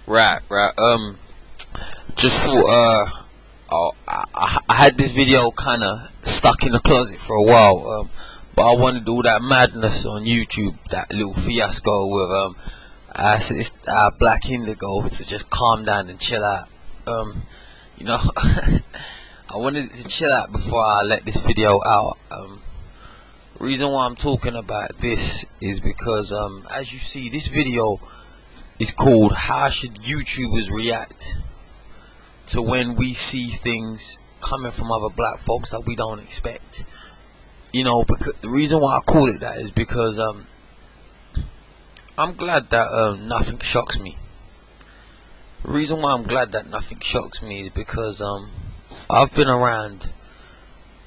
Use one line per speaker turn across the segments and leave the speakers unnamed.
Right. Just thought, I had this video kind of stuck in the closet for a while, but I wanted all that madness on YouTube, that little fiasco with Blackeindigo, to just calm down and chill out. You know, I wanted it to chill out before I let this video out. Reason why I'm talking about this is because, as you see, this video is called "How Should YouTubers React to When We See Things Coming from Other Black Folks That We Don't Expect." You know, because the reason why I call it that is because I'm glad that nothing shocks me. The reason why I'm glad that nothing shocks me is because I've been around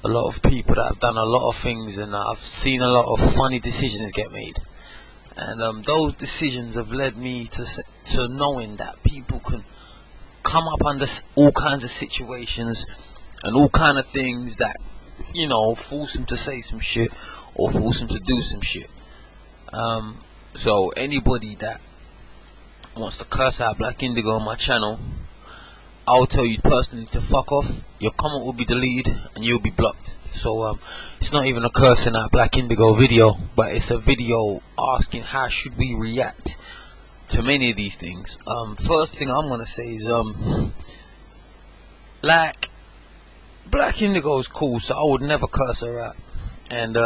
a lot of people that have done a lot of things, and I've seen a lot of funny decisions get made, and those decisions have led me to knowing that people can come up under all kinds of situations and all kind of things that, you know, force them to say some shit or force them to do some shit. So anybody that wants to curse out Blackeindigo on my channel, I'll tell you personally to fuck off. Your comment will be deleted and you'll be blocked. So it's not even a cursing out Blackeindigo video, but it's a video asking how should we react to many of these things. First thing I'm gonna say is like, Blackeindigo is cool, so I would never curse her out. And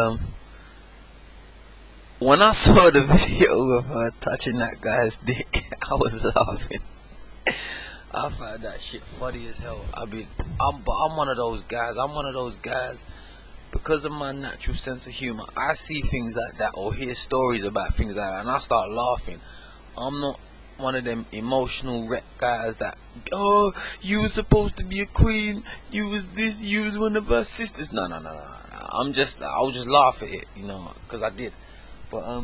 when I saw the video of her touching that guy's dick, I was laughing. I found that shit funny as hell. I mean, I'm one of those guys. Because of my natural sense of humor, I see things like that or hear stories about things like that and I start laughing. I'm not one of them emotional wreck guys that, oh, you were supposed to be a queen, you was this, you was one of our sisters. No. I'll just laugh at it, you know, because I did. But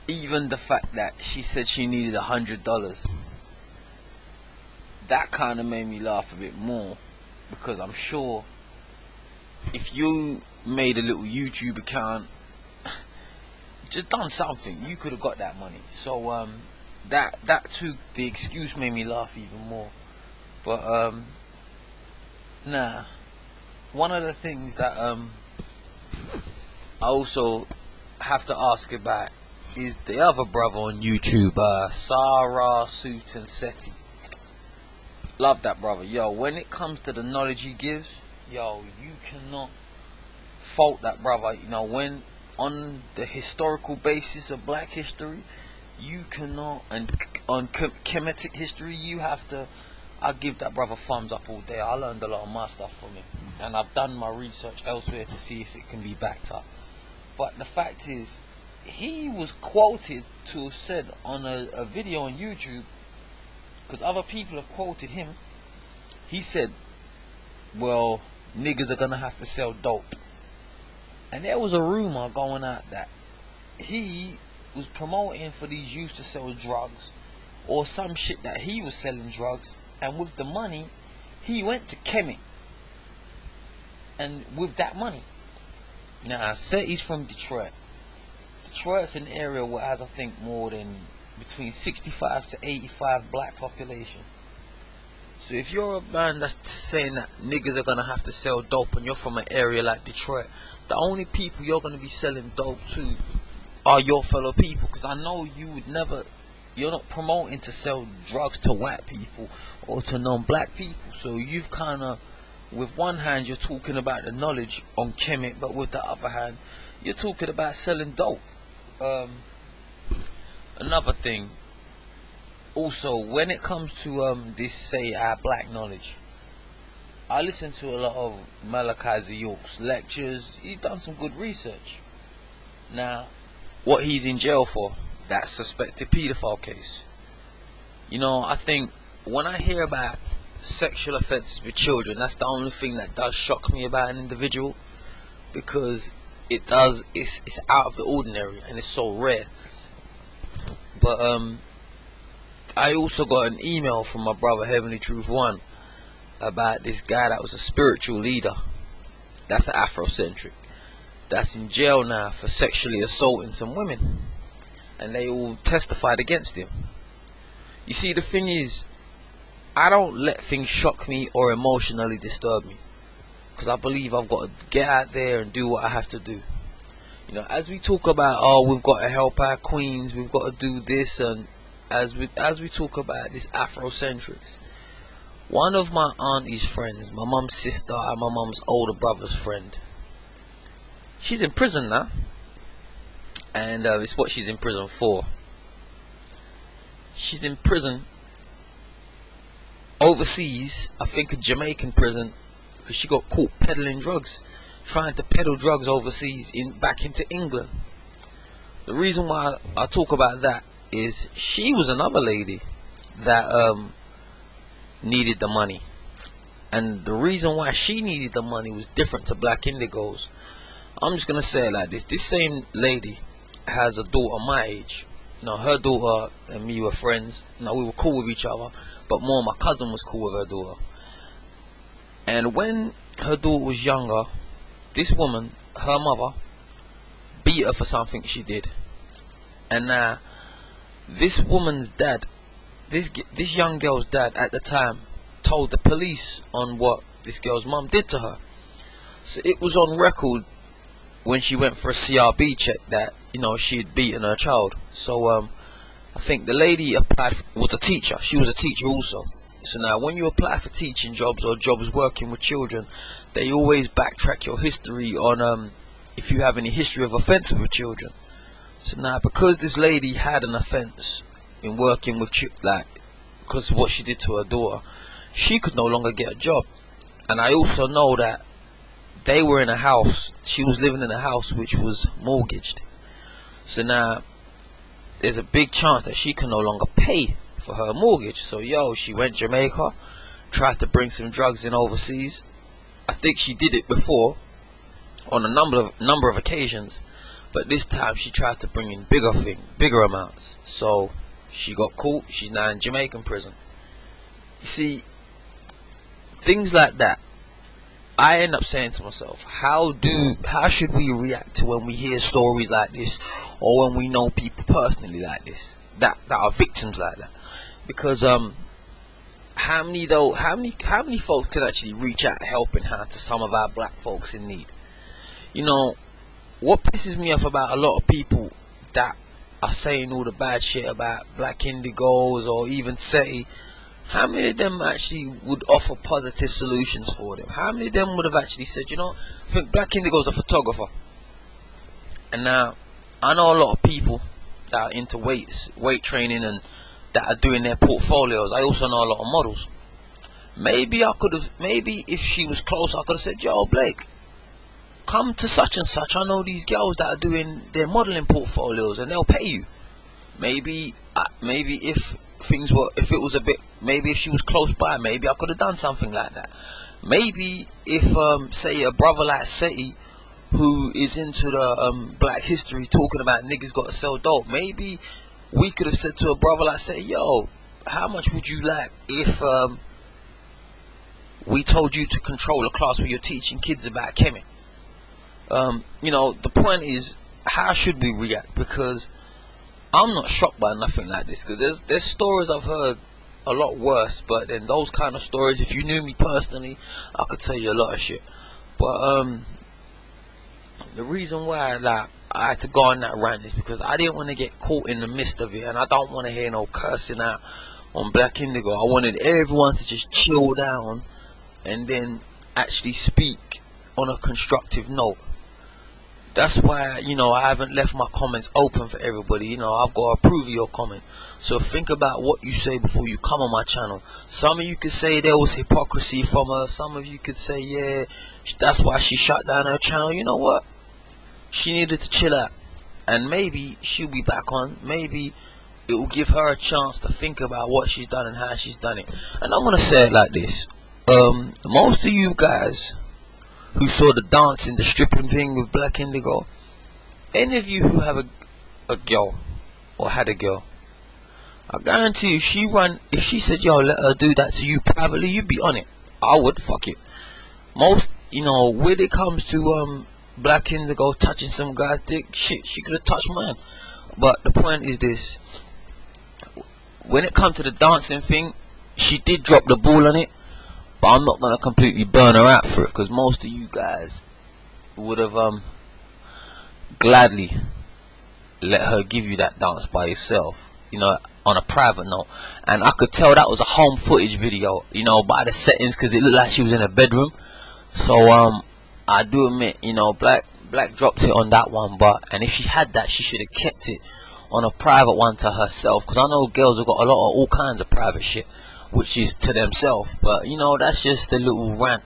even the fact that she said she needed $100, that kind of made me laugh a bit more, because I'm sure if you made a little YouTube account, just done something, you could have got that money. So that too, the excuse made me laugh even more. But nah, one of the things that I also have to ask about is the other brother on YouTube, Sarah Sutan Seti. Love that brother. Yo, when it comes to the knowledge he gives, yo, you cannot fault that brother. You know, when on the historical basis of black history, you cannot, and on Kemetic history, you have to, I give that brother thumbs up all day. I learned a lot of my stuff from him, and I've done my research elsewhere to see if it can be backed up. But the fact is, he was quoted to have said on a video on YouTube, because other people have quoted him, he said, well, niggas are gonna have to sell dope. And there was a rumor going out that he was promoting for these youths to sell drugs, or some shit, that he was selling drugs, and with the money he went to Kemet, and with that money, now Seti's from Detroit. Detroit's an area where has, I think, more than between 65 to 85 black population. So if you're a man that's saying that niggas are gonna have to sell dope and you're from an area like Detroit, the only people you're gonna be selling dope to are your fellow people. Because I know you would never, you're not promoting to sell drugs to white people or to non-black people. So you've kind of, with one hand you're talking about the knowledge on Kemet, but with the other hand you're talking about selling dope. Another thing also, when it comes to this say our black knowledge, I listen to a lot of Malachi York's lectures. He's done some good research. Now, what he's in jail for, that suspected pedophile case. You know, I think when I hear about sexual offences with children, that's the only thing that does shock me about an individual, because it's out of the ordinary and it's so rare. But I also got an email from my brother Heavenly Truth One about this guy that was a spiritual leader, that's an Afrocentric, that's in jail now for sexually assaulting some women, and they all testified against him. You see, the thing is, I don't let things shock me or emotionally disturb me, because I believe I've got to get out there and do what I have to do. You know, as we talk about, oh, we've got to help our queens, we've got to do this, and as we talk about this Afrocentrics, one of my auntie's friends, my mum's sister and my mum's older brother's friend, she's in prison now, and it's what she's in prison for. She's in prison overseas, I think a Jamaican prison, because she got caught peddling drugs, trying to peddle drugs overseas back into England. The reason why I talk about that is she was another lady that needed the money, and the reason why she needed the money was different to Blaqueindigo's. I'm just gonna say it like this: this same lady has a daughter my age. You know, her daughter and me were friends. You know, we were cool with each other, but more my cousin was cool with her daughter. And when her daughter was younger, this woman, her mother, beat her for something she did. And now, this woman's dad, this young girl's dad at the time, told the police on what this girl's mum did to her. So it was on record when she went for a CRB check that, you know, she had beaten her child. So I think the lady applied was a teacher. She was a teacher also. So now when you apply for teaching jobs or jobs working with children, they always backtrack your history on if you have any history of offence with children. So now, because this lady had an offence in working with because of what she did to her daughter, she could no longer get a job. And I also know that they were in a house, she was living in a house which was mortgaged. So now there's a big chance that she can no longer pay for her mortgage. So she went to Jamaica, tried to bring some drugs in overseas. I think she did it before on a number of occasions, but this time she tried to bring in bigger amounts. So she got caught. She's now in Jamaican prison. You see, things like that, I end up saying to myself, how should we react to when we hear stories like this, or when we know people personally like this that are victims like that? Because how many folks could actually reach out a helping hand to some of our black folks in need? You know, what pisses me off about a lot of people that are saying all the bad shit about Blackeindigos or even Say, how many of them actually would offer positive solutions for them? How many of them would have actually said, you know, I think Blackeindigo's a photographer, and now I know a lot of people that are into weight training and that are doing their portfolios. I also know a lot of models. Maybe if she was close, I could have said, yo, Blake, come to such and such. I know these girls that are doing their modeling portfolios and they'll pay you. Maybe if it was a bit, maybe if she was close by, maybe I could have done something like that. Maybe if say a brother like Say, who is into the black history, talking about niggas got to sell dope, maybe we could have said to a brother like Say, yo, how much would you like if we told you to control a class where you're teaching kids about chemi? You know, the point is, how should we react? Because I'm not shocked by nothing like this, because there's stories I've heard a lot worse, but then those kind of stories, if you knew me personally, I could tell you a lot of shit. But the reason why I had to go on that rant is because I didn't want to get caught in the midst of it, and I don't want to hear no cursing out on Blackeindigo. I wanted everyone to just chill down and then actually speak on a constructive note. That's why, you know, I haven't left my comments open for everybody. You know, I've got to approve of your comment. So think about what you say before you come on my channel. Some of you could say there was hypocrisy from her. Some of you could say, yeah, that's why she shut down her channel. You know what? She needed to chill out. And maybe she'll be back on. Maybe it will give her a chance to think about what she's done and how she's done it. And I'm going to say it like this. Most of you guys who saw the dancing, the stripping thing with Blackeindigo, any of you who have a girl or had a girl, I guarantee you, if she said, yo, let her do that to you privately, you'd be on it. I would, fuck it. Most, you know, when it comes to Blackeindigo touching some guy's dick, shit, she could have touched mine. But the point is this: when it comes to the dancing thing, she did drop the ball on it, but I'm not gonna completely burn her out for it, because most of you guys would have gladly let her give you that dance by yourself, you know, on a private note. And I could tell that was a home footage video, you know, by the settings, because it looked like she was in a bedroom. So I do admit, you know, Black dropped it on that one, and if she had that, she should have kept it on a private one to herself, because I know girls have got a lot of all kinds of private shit which is to themselves. But you know, that's just a little rant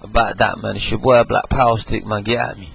about that, man. It's your boy Blackpowerstick, man. Get at me.